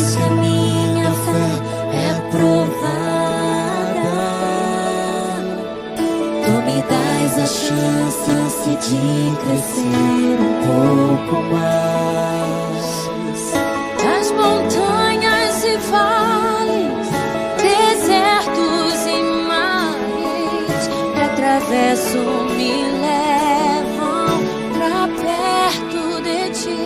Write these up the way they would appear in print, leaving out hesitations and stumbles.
se a minha fé é provada, tu me dás a chance de crescer um pouco mais. As montanhas e vales, desertos e mares que atravesso me levam pra perto de ti.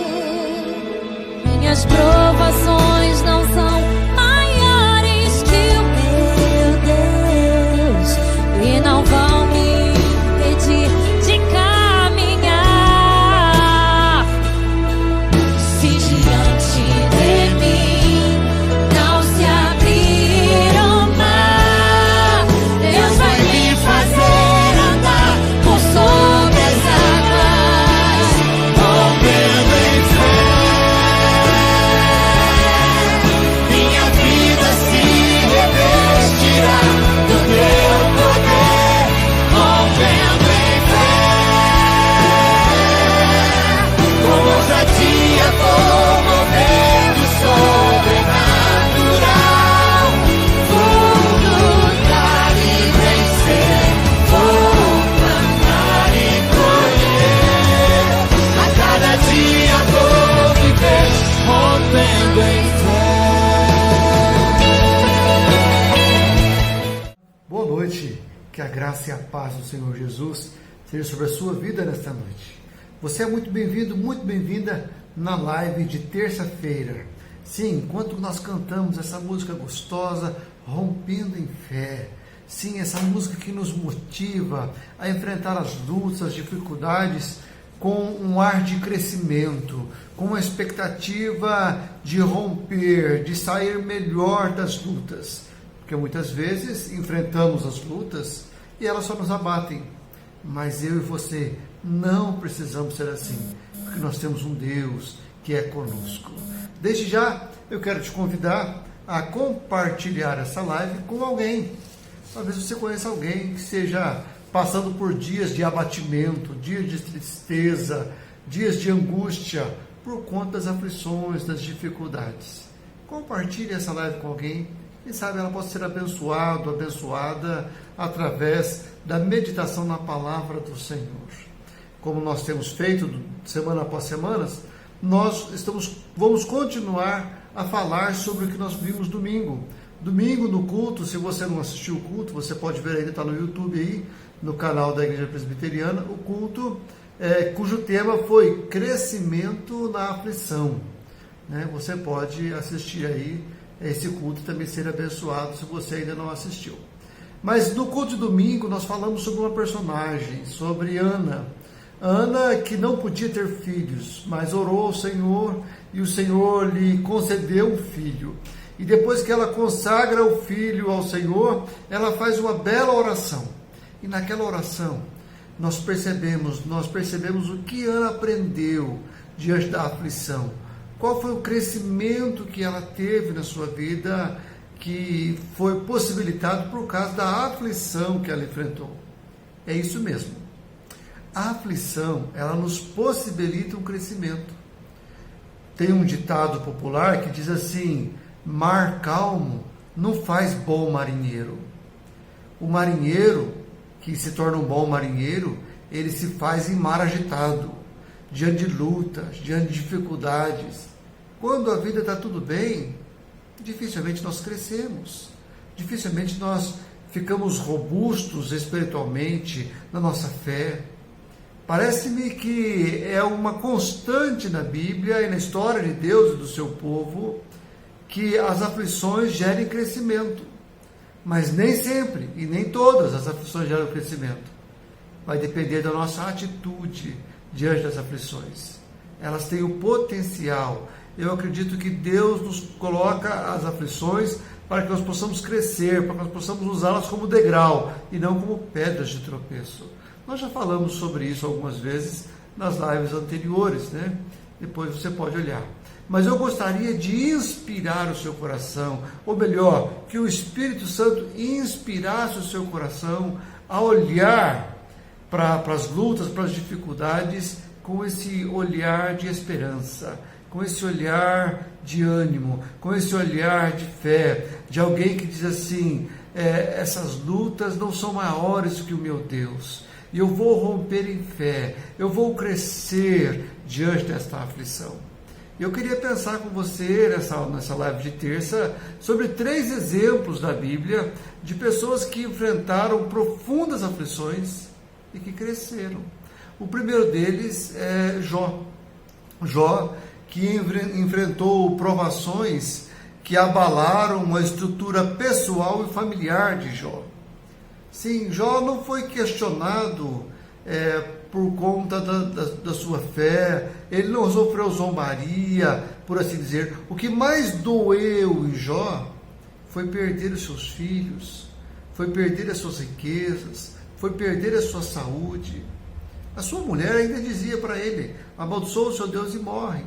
Minhas provações não são maiores que o meu Deus e não vão me impedir de caminhar. Se diante de mim não se abrir o mar, Deus vai me fazer andar por sobre as águas, rompendo em fé. Minha vida se revestirá do teu poder, rompendo em fé. Com ousadia vou mover o sobrenatural. Vou lutar e vencer, vou plantar e colher. A cada dia vou viver, rompendo em fé. Boa noite, que a graça e a paz do Senhor Jesus seja sobre a sua vida nesta noite. Você é muito bem-vindo, muito bem-vinda na live de terça-feira. Sim, enquanto nós cantamos essa música gostosa, Rompendo em Fé. Sim, essa música que nos motiva a enfrentar as lutas, as dificuldades com um ar de crescimento, com uma expectativa de romper, de sair melhor das lutas. Porque muitas vezes enfrentamos as lutas e elas só nos abatem. Mas eu e você não precisamos ser assim, porque nós temos um Deus que é conosco. Desde já, eu quero te convidar a compartilhar essa live com alguém. Talvez você conheça alguém que esteja passando por dias de abatimento, dias de tristeza, dias de angústia, por conta das aflições, das dificuldades. Compartilhe essa live com alguém. Quem sabe ela pode ser abençoado, abençoada através da meditação na palavra do Senhor. Como nós temos feito semana após semana, vamos continuar a falar sobre o que nós vimos domingo. Domingo no culto, se você não assistiu o culto, você pode ver ainda, está no YouTube aí, no canal da Igreja Presbiteriana, o culto cujo tema foi Crescimento na Aflição. Você pode assistir aí esse culto e também ser abençoado se você ainda não assistiu. Mas no culto de domingo nós falamos sobre uma personagem, sobre Ana. Ana que não podia ter filhos, mas orou ao Senhor e o Senhor lhe concedeu um filho. E depois que ela consagra o filho ao Senhor, ela faz uma bela oração. E naquela oração nós percebemos o que Ana aprendeu diante da aflição. Qual foi o crescimento que ela teve na sua vida, que foi possibilitado por causa da aflição que ela enfrentou? É isso mesmo. A aflição, ela nos possibilita um crescimento. Tem um ditado popular que diz assim: mar calmo não faz bom marinheiro. O marinheiro, que se torna um bom marinheiro, ele se faz em mar agitado, diante de lutas, diante de dificuldades. Quando a vida está tudo bem, dificilmente nós crescemos, dificilmente nós ficamos robustos espiritualmente na nossa fé. Parece-me que é uma constante na Bíblia e na história de Deus e do seu povo que as aflições gerem crescimento. Mas nem sempre e nem todas as aflições geram crescimento. Vai depender da nossa atitude diante das aflições. Elas têm o potencial. Eu acredito que Deus nos coloca as aflições para que nós possamos crescer, para que nós possamos usá-las como degrau e não como pedras de tropeço. Nós já falamos sobre isso algumas vezes nas lives anteriores, Depois você pode olhar. Mas eu gostaria de inspirar o seu coração, ou melhor, que o Espírito Santo inspirasse o seu coração a olhar para as lutas, para as dificuldades, com esse olhar de esperança, com esse olhar de ânimo, com esse olhar de fé, de alguém que diz assim, essas lutas não são maiores que o meu Deus, e eu vou romper em fé, eu vou crescer diante desta aflição. Eu queria pensar com você nessa live de terça sobre 3 exemplos da Bíblia de pessoas que enfrentaram profundas aflições e que cresceram. O primeiro deles é Jó. Jó, que enfrentou provações que abalaram a estrutura pessoal e familiar de Jó. Sim, Jó não foi questionado por conta da sua fé, ele não sofreu zombaria, por assim dizer. O que mais doeu em Jó foi perder os seus filhos, foi perder as suas riquezas, foi perder a sua saúde. A sua mulher ainda dizia para ele, amaldiçoa o seu Deus e morre.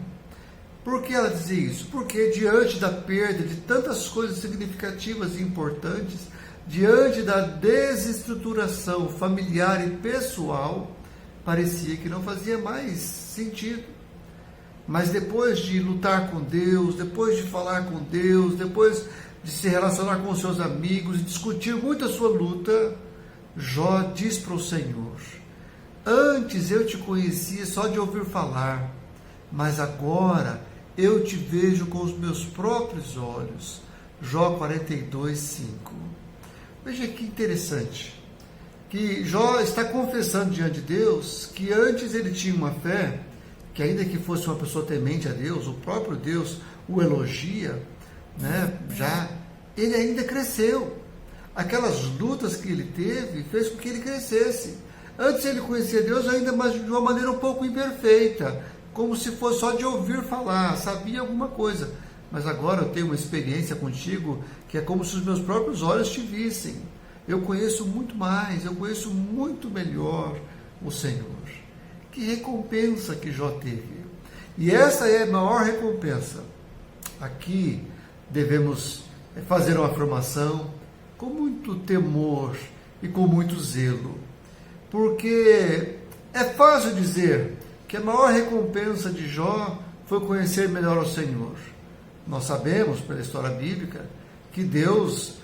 Por que ela dizia isso? Porque diante da perda de tantas coisas significativas e importantes, diante da desestruturação familiar e pessoal, parecia que não fazia mais sentido. Mas depois de lutar com Deus, depois de falar com Deus, depois de se relacionar com os seus amigos e discutir muito a sua luta, Jó diz para o Senhor, antes eu te conhecia só de ouvir falar, mas agora eu te vejo com os meus próprios olhos. Jó 42, 5. Veja que interessante, que Jó está confessando diante de Deus que antes ele tinha uma fé, que ainda que fosse uma pessoa temente a Deus, o próprio Deus o elogia, ele ainda cresceu. Aquelas lutas que ele teve fez com que ele crescesse. Antes ele conhecia Deus ainda, mas de uma maneira um pouco imperfeita, como se fosse só de ouvir falar, sabia alguma coisa. Mas agora eu tenho uma experiência contigo que é como se os meus próprios olhos te vissem. Eu conheço muito mais, eu conheço muito melhor o Senhor. Que recompensa que Jó teve. E essa é a maior recompensa. Aqui devemos fazer uma afirmação com muito temor e com muito zelo. Porque é fácil dizer que a maior recompensa de Jó foi conhecer melhor o Senhor. Nós sabemos, pela história bíblica, que Deus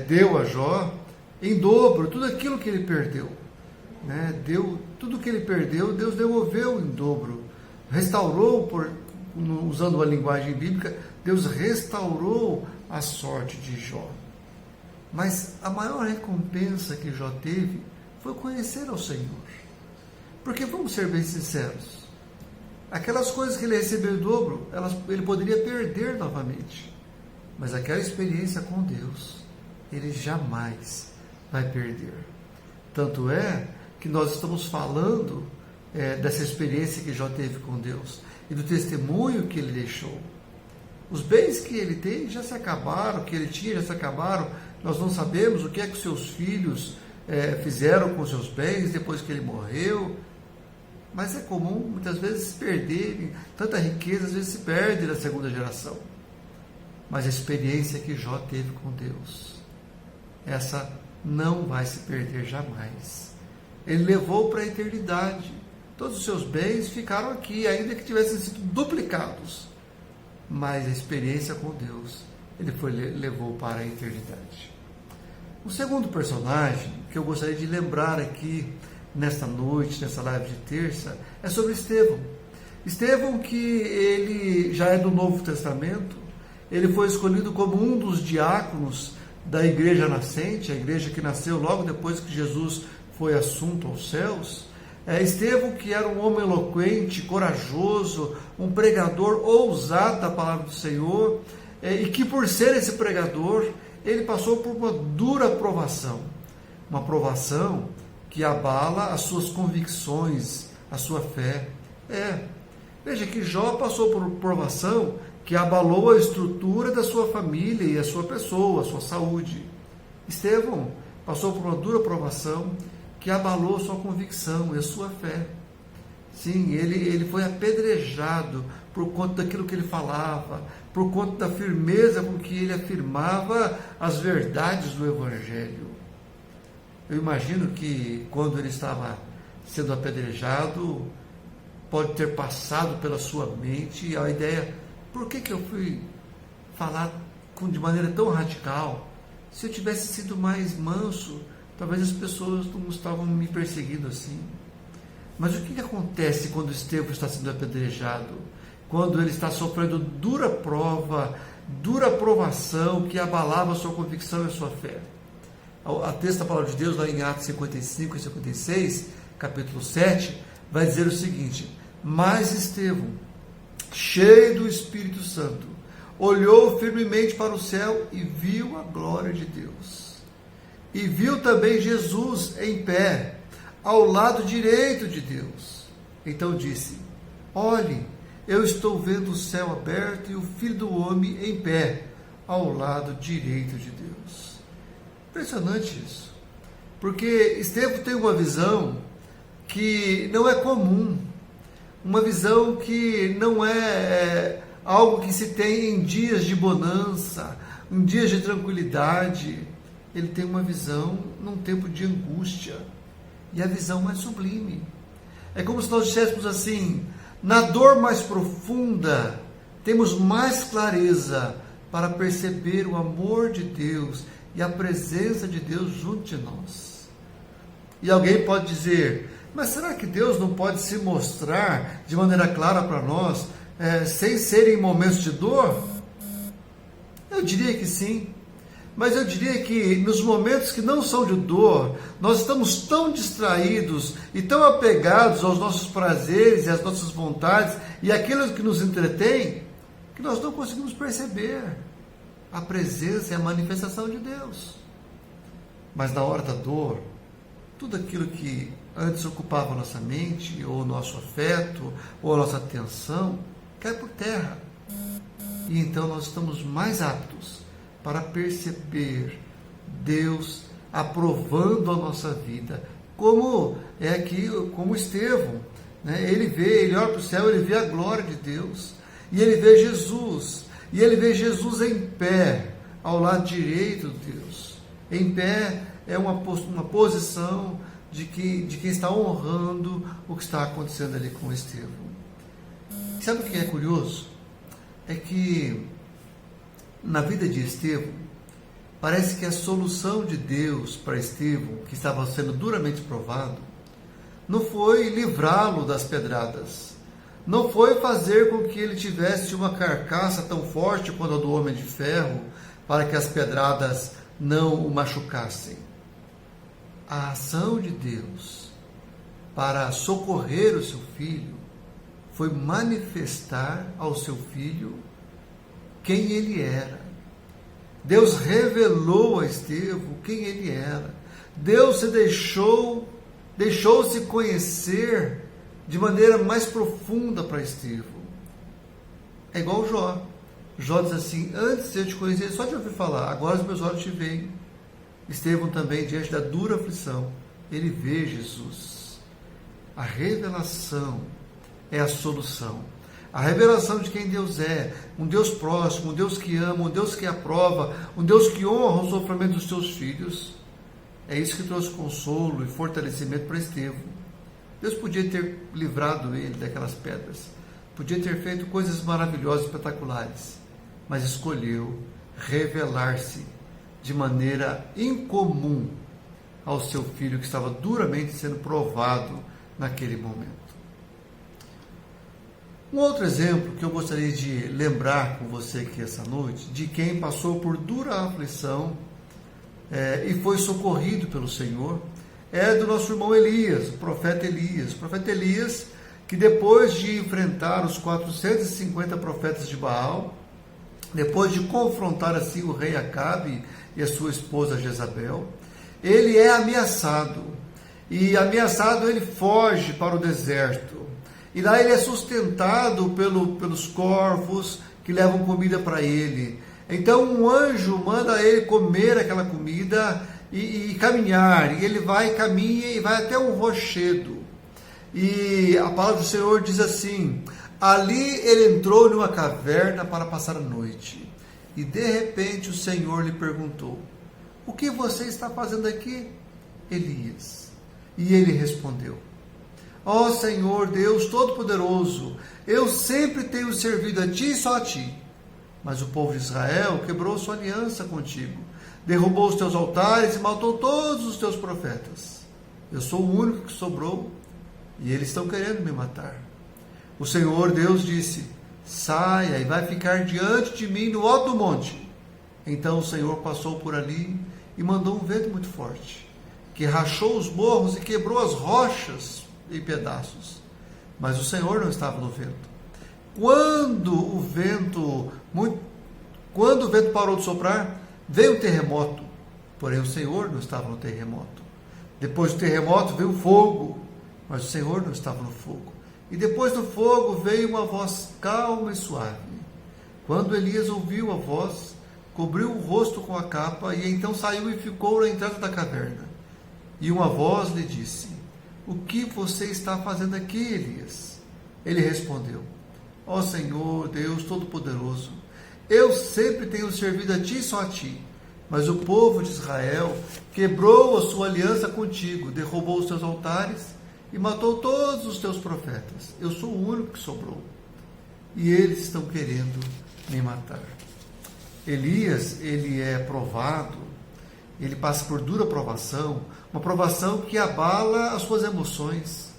deu a Jó em dobro tudo aquilo que ele perdeu. Tudo que ele perdeu, Deus devolveu em dobro. Restaurou, usando a linguagem bíblica, Deus restaurou a sorte de Jó. Mas a maior recompensa que Jó teve foi conhecer ao Senhor. Porque, vamos ser bem sinceros, aquelas coisas que ele recebeu em dobro, ele poderia perder novamente. Mas aquela experiência com Deus, ele jamais vai perder. Tanto é que nós estamos falando dessa experiência que Jó teve com Deus e do testemunho que ele deixou. Os bens que ele tem já se acabaram, que ele tinha já se acabaram. Nós não sabemos o que é que seus filhos fizeram com seus bens depois que ele morreu. Mas é comum, muitas vezes, perderem. Tanta riqueza, às vezes, se perde na segunda geração. Mas a experiência que Jó teve com Deus, essa não vai se perder jamais. Ele levou para a eternidade. Todos os seus bens ficaram aqui, ainda que tivessem sido duplicados. Mas a experiência com Deus, ele levou para a eternidade. O segundo personagem que eu gostaria de lembrar aqui, nesta noite, nessa live de terça, é sobre Estevão. Estevão, que ele já é do Novo Testamento, ele foi escolhido como um dos diáconos da igreja nascente, a igreja que nasceu logo depois que Jesus foi assunto aos céus. Estevão, que era um homem eloquente, corajoso, um pregador ousado da palavra do Senhor, e que por ser esse pregador, ele passou por uma dura provação, uma provação que abala as suas convicções, a sua fé. Veja que Jó passou por provação que abalou a estrutura da sua família e a sua pessoa, a sua saúde. Estevão passou por uma dura provação que abalou a sua convicção e a sua fé. Sim, ele foi apedrejado por conta daquilo que ele falava, por conta da firmeza com que ele afirmava as verdades do Evangelho. Eu imagino que quando ele estava sendo apedrejado, pode ter passado pela sua mente a ideia: por que eu fui falar de maneira tão radical? Se eu tivesse sido mais manso, talvez as pessoas não estavam me perseguindo assim. Mas o que acontece quando Estevão está sendo apedrejado? Quando ele está sofrendo dura prova, dura provação que abalava a sua convicção e a sua fé. A texto da palavra de Deus, lá em Atos 55 e 56, capítulo 7, vai dizer o seguinte: mas Estevão, cheio do Espírito Santo, olhou firmemente para o céu e viu a glória de Deus. E viu também Jesus em pé, ao lado direito de Deus. Então disse: olhe, eu estou vendo o céu aberto e o Filho do Homem em pé, ao lado direito de Deus. Impressionante isso. Porque Estevão tem uma visão que não é comum, uma visão que não é algo que se tem em dias de bonança, em dias de tranquilidade. Ele tem uma visão num tempo de angústia, e a visão é sublime. É como se nós disséssemos assim: na dor mais profunda, temos mais clareza para perceber o amor de Deus e a presença de Deus junto de nós. E alguém pode dizer: mas será que Deus não pode se mostrar de maneira clara para nós, sem ser em momentos de dor? Eu diria que sim. Mas eu diria que nos momentos que não são de dor, nós estamos tão distraídos e tão apegados aos nossos prazeres e às nossas vontades e aquilo que nos entretém, que nós não conseguimos perceber a presença e a manifestação de Deus. Mas na hora da dor, tudo aquilo que antes ocupava a nossa mente, ou o nosso afeto, ou a nossa atenção, cai por terra. E então nós estamos mais aptos para perceber Deus aprovando a nossa vida, como é aqui, como Estevão, né? Ele olha para o céu, ele vê a glória de Deus, e ele vê Jesus, em pé, ao lado direito de Deus. Em pé é uma posição de quem está honrando o que está acontecendo ali com Estevão. Sabe o que é curioso? É que na vida de Estevão, parece que a solução de Deus para Estevão, que estava sendo duramente provado, não foi livrá-lo das pedradas, não foi fazer com que ele tivesse uma carcaça tão forte quanto a do homem de ferro, para que as pedradas não o machucassem. A ação de Deus para socorrer o seu filho foi manifestar ao seu filho quem ele era. Deus revelou a Estevão quem ele era. Deus se deixou-se conhecer de maneira mais profunda para Estevão. É igual Jó. Jó diz assim: antes eu te conhecia só de ouvir falar, agora os meus olhos te veem. Estevão também, diante da dura aflição, ele vê Jesus. A revelação é a solução. A revelação de quem Deus é, um Deus próximo, um Deus que ama, um Deus que aprova, um Deus que honra o sofrimento dos seus filhos. É isso que trouxe consolo e fortalecimento para Estevão. Deus podia ter livrado ele daquelas pedras, podia ter feito coisas maravilhosas, espetaculares, mas escolheu revelar-se de maneira incomum ao seu filho que estava duramente sendo provado naquele momento. Um outro exemplo que eu gostaria de lembrar com você aqui essa noite, de quem passou por dura aflição e foi socorrido pelo Senhor, é do nosso irmão Elias, o profeta Elias. O profeta Elias, que depois de enfrentar os 450 profetas de Baal, depois de confrontar assim o rei Acabe e a sua esposa Jezabel, ele é ameaçado. E ameaçado ele foge para o deserto. E lá ele é sustentado pelos corvos que levam comida para ele. Então um anjo manda ele comer aquela comida e caminhar. E ele caminha e vai até um rochedo. E a palavra do Senhor diz assim: ali ele entrou numa caverna para passar a noite. E de repente o Senhor lhe perguntou: o que você está fazendo aqui, Elias? E ele respondeu: Ó Senhor Deus Todo-Poderoso, eu sempre tenho servido a Ti e só a Ti. Mas o povo de Israel quebrou sua aliança contigo, derrubou os teus altares e matou todos os teus profetas. Eu sou o único que sobrou e eles estão querendo me matar. O Senhor Deus disse: saia e vai ficar diante de mim no alto do monte. Então o Senhor passou por ali e mandou um vento muito forte, que rachou os morros e quebrou as rochas em pedaços. Mas o Senhor não estava no vento. Quando o vento parou de soprar, veio um terremoto. Porém o Senhor não estava no terremoto. Depois do terremoto veio o fogo, mas o Senhor não estava no fogo. E depois do fogo veio uma voz calma e suave. Quando Elias ouviu a voz, cobriu o rosto com a capa e então saiu e ficou na entrada da caverna. E uma voz lhe disse: o que você está fazendo aqui, Elias? Ele respondeu: ó Senhor, Deus Todo-Poderoso, eu sempre tenho servido a Ti e só a Ti. Mas o povo de Israel quebrou a sua aliança contigo, derrubou os teus altares e matou todos os teus profetas. Eu sou o único que sobrou. E eles estão querendo me matar. Elias, ele é provado, ele passa por dura provação, uma provação que abala as suas emoções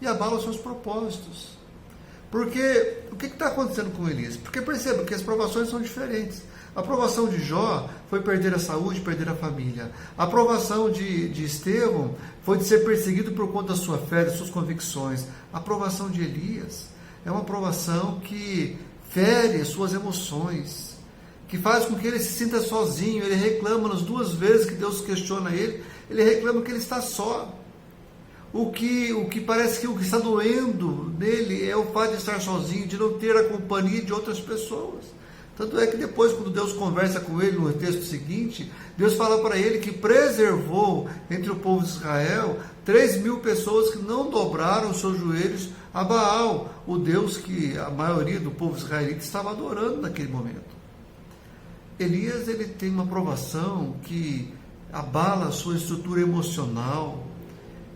e abala os seus propósitos. Porque, o que está acontecendo com Elias? Porque perceba que as provações são diferentes. A provação de Jó foi perder a saúde, perder a família. A provação de Estevão foi de ser perseguido por conta da sua fé, das suas convicções. A provação de Elias é uma provação que fere as suas emoções, que faz com que ele se sinta sozinho. Ele reclama nas 2 vezes que Deus questiona ele reclama que ele está só. O que parece que o que está doendo nele é o fato de estar sozinho, de não ter a companhia de outras pessoas. Tanto é que depois, quando Deus conversa com ele no texto seguinte, Deus fala para ele que preservou entre o povo de Israel 3.000 pessoas que não dobraram os seus joelhos a Baal, o Deus que a maioria do povo israelita estava adorando naquele momento. Elias, ele tem uma provação que abala a sua estrutura emocional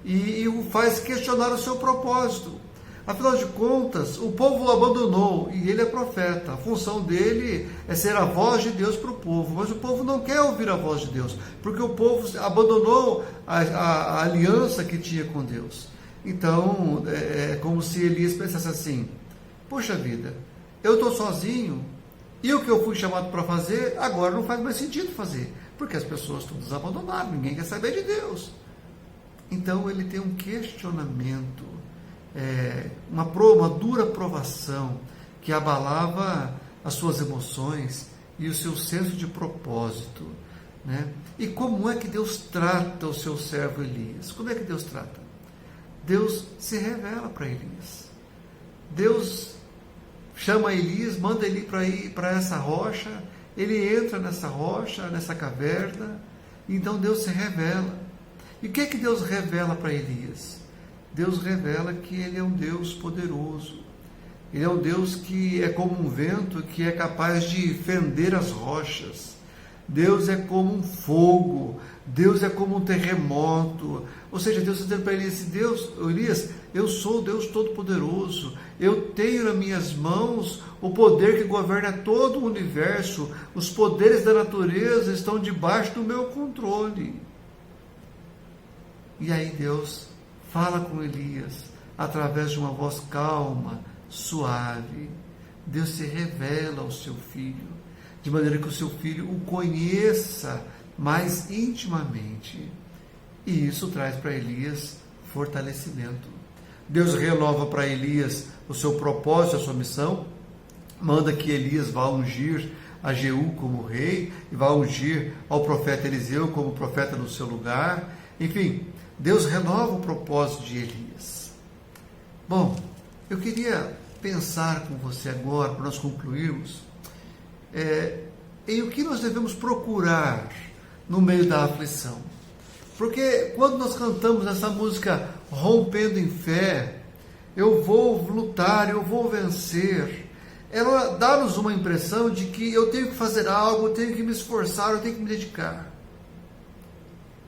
e o faz questionar o seu propósito. Afinal de contas, o povo o abandonou e ele é profeta. A função dele é ser a voz de Deus para o povo, mas o povo não quer ouvir a voz de Deus, porque o povo abandonou a aliança que tinha com Deus. Então, é como se Elias pensasse assim: poxa vida, eu estou sozinho e o que eu fui chamado para fazer, agora não faz mais sentido fazer, porque as pessoas todas abandonaram, ninguém quer saber de Deus. Então ele tem um questionamento, uma dura provação que abalava as suas emoções e o seu senso de propósito, né? E como é que Deus trata o seu servo Elias? Como é que Deus trata? Deus se revela para Elias. Deus chama Elias, manda ele para ir para essa rocha, ele entra nessa rocha, nessa caverna, e então Deus se revela. E o que é que Deus revela para Elias? Deus revela que ele é um Deus poderoso. Ele é um Deus que é como um vento, que é capaz de fender as rochas. Deus é como um fogo. Deus é como um terremoto. Ou seja, Deus está dizendo para Elias: Elias, eu sou o Deus Todo-Poderoso. Eu tenho nas minhas mãos o poder que governa todo o universo. Os poderes da natureza estão debaixo do meu controle. E aí Deus fala com Elias através de uma voz calma, suave. Deus se revela ao seu filho, de maneira que o seu filho o conheça mais intimamente. E isso traz para Elias fortalecimento. Deus renova para Elias o seu propósito, a sua missão, manda que Elias vá ungir a Jeú como rei, e vá ungir ao profeta Eliseu como profeta no seu lugar. Enfim, Deus renova o propósito de Elias. Bom, eu queria pensar com você agora, para nós concluirmos, em o que nós devemos procurar no meio da aflição. Porque quando nós cantamos essa música Rompendo em Fé, eu vou lutar, eu vou vencer, ela dá-nos uma impressão de que eu tenho que fazer algo, eu tenho que me esforçar, eu tenho que me dedicar.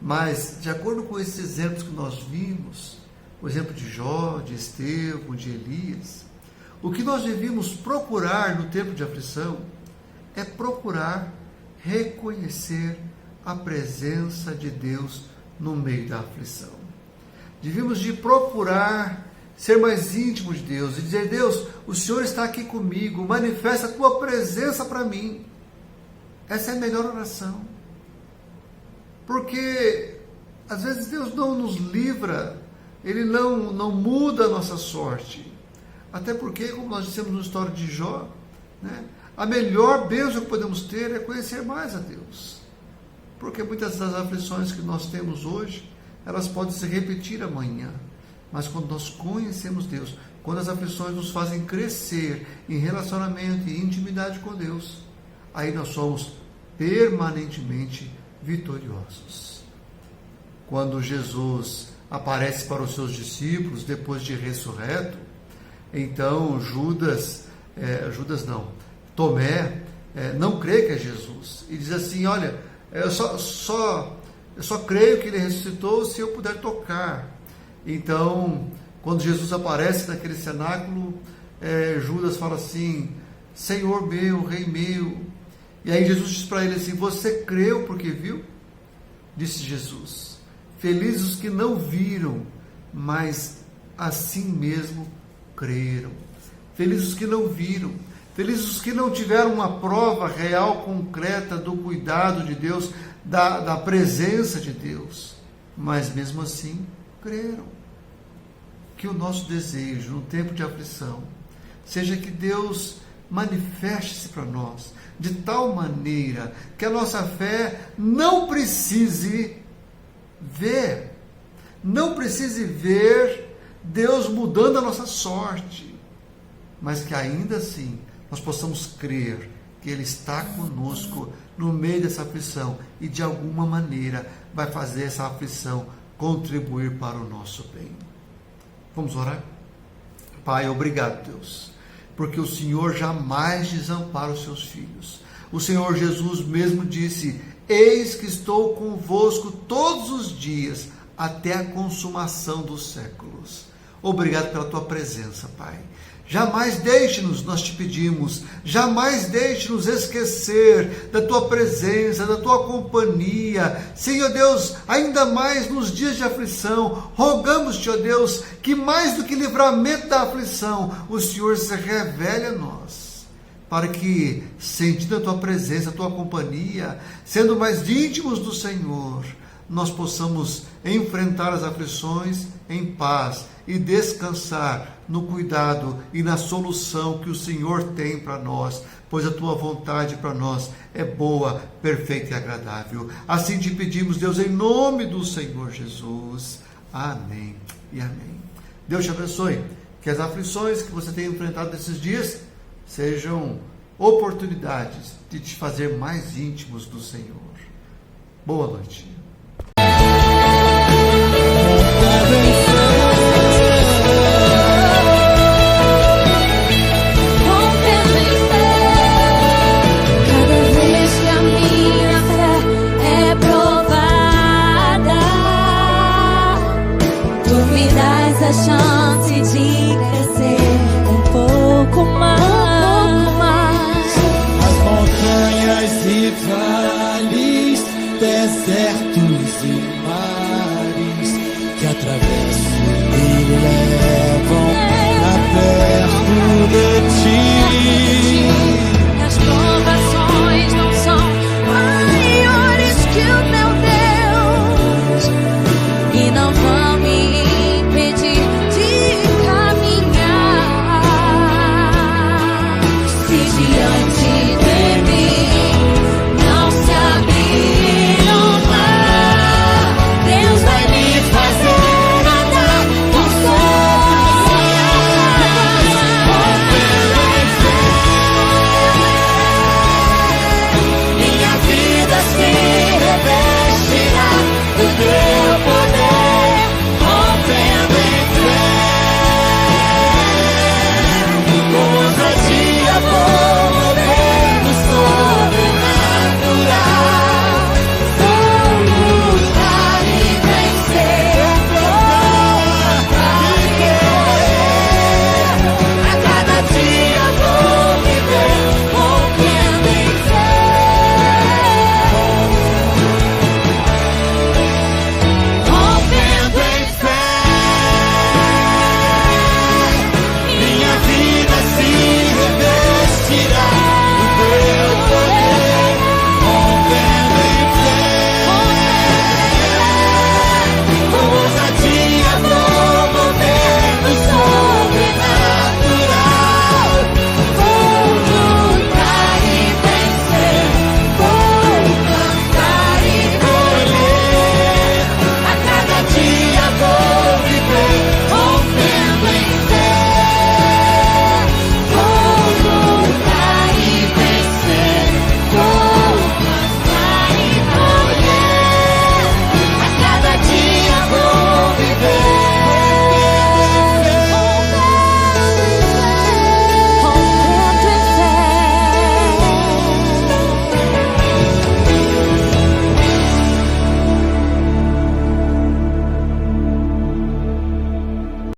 Mas, de acordo com esses exemplos que nós vimos, o exemplo de Jó, de Estevão, de Elias. O que nós devíamos procurar no tempo de aflição é procurar reconhecer a presença de Deus no meio da aflição. Devíamos de procurar ser mais íntimo de Deus e dizer: Deus, o Senhor está aqui comigo, manifesta a tua presença para mim. Essa é a melhor oração. Porque às vezes Deus não nos livra, Ele não muda a nossa sorte. Até porque, como nós dissemos na história de Jó, né, a melhor bênção que podemos ter é conhecer mais a Deus. Porque muitas das aflições que nós temos hoje, elas podem se repetir amanhã. Mas quando nós conhecemos Deus, quando as aflições nos fazem crescer em relacionamento e intimidade com Deus, aí nós somos permanentemente vitoriosos. Quando Jesus aparece para os seus discípulos depois de ressurreto, então Tomé não crê que é Jesus e diz assim: olha, eu só creio que ele ressuscitou se eu puder tocar. Então, quando Jesus aparece naquele cenáculo, Judas fala assim: Senhor meu, Rei meu. E aí Jesus diz para ele assim: você creu porque viu? Disse Jesus: felizes os que não viram, mas assim mesmo creram. Felizes os que não viram, felizes os que não tiveram uma prova real, concreta do cuidado de Deus, da presença de Deus, mas mesmo assim creram. Que o nosso desejo no tempo de aflição seja que Deus manifeste-se para nós de tal maneira que a nossa fé não precise ver Deus mudando a nossa sorte, mas que ainda assim nós possamos crer que Ele está conosco no meio dessa aflição e de alguma maneira vai fazer essa aflição contribuir para o nosso bem. Vamos orar? Pai, obrigado, Deus, porque o Senhor jamais desampara os seus filhos. O Senhor Jesus mesmo disse: eis que estou convosco todos os dias até a consumação dos séculos. Obrigado pela tua presença, Pai. Jamais deixe-nos, nós te pedimos, jamais deixe-nos esquecer da tua presença, da tua companhia. Senhor Deus, ainda mais nos dias de aflição, rogamos-te, ó Deus, que mais do que livramento da aflição, o Senhor se revele a nós, para que, sentindo a tua presença, a tua companhia, sendo mais íntimos do Senhor, nós possamos enfrentar as aflições em paz e descansar no cuidado e na solução que o Senhor tem para nós, pois a tua vontade para nós é boa, perfeita e agradável. Assim te pedimos, Deus, em nome do Senhor Jesus. Amém e amém. Deus te abençoe. Que as aflições que você tem enfrentado nesses dias sejam oportunidades de te fazer mais íntimos do Senhor. Boa noite. A chance de crescer um pouco mais. As montanhas e vales, desertos e mares que atravesso e levam pra perto de ti.